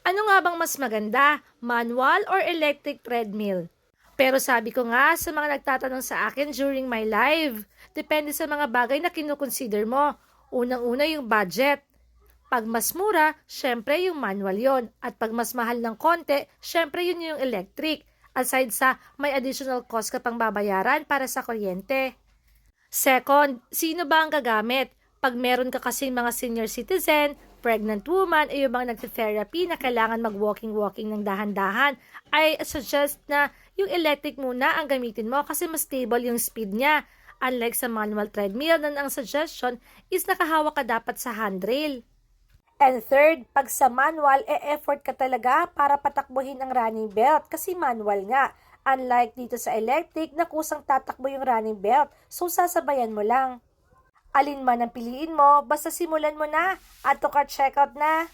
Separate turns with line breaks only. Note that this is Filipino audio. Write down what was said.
Ano nga bang mas maganda, manual or electric treadmill? Pero sabi ko nga sa mga nagtatanong sa akin during my live, depende sa mga bagay na kinukonsider mo. Unang-una yung budget. Pag mas mura, syempre yung manual yon. At pag mas mahal ng konti, syempre yun yung electric. Aside sa may additional cost ka pang babayaran para sa kuryente. Second, sino ba ang gagamit? Pag meron ka kasing mga senior citizen, pregnant woman, o yung mga nagte-therapy na kailangan mag-walking-walking ng dahan-dahan, I suggest na yung electric muna ang gamitin mo kasi mas stable yung speed niya. Unlike sa manual treadmill na ang suggestion is nakahawak ka dapat sa handrail. And third, pag sa manual, effort ka talaga para patakbuhin ang running belt kasi manual nga. Unlike dito sa electric na kusang tatakbo yung running belt, so sasabayan mo lang. Alin man ang piliin mo, basta simulan mo na. Add to cart checkout na.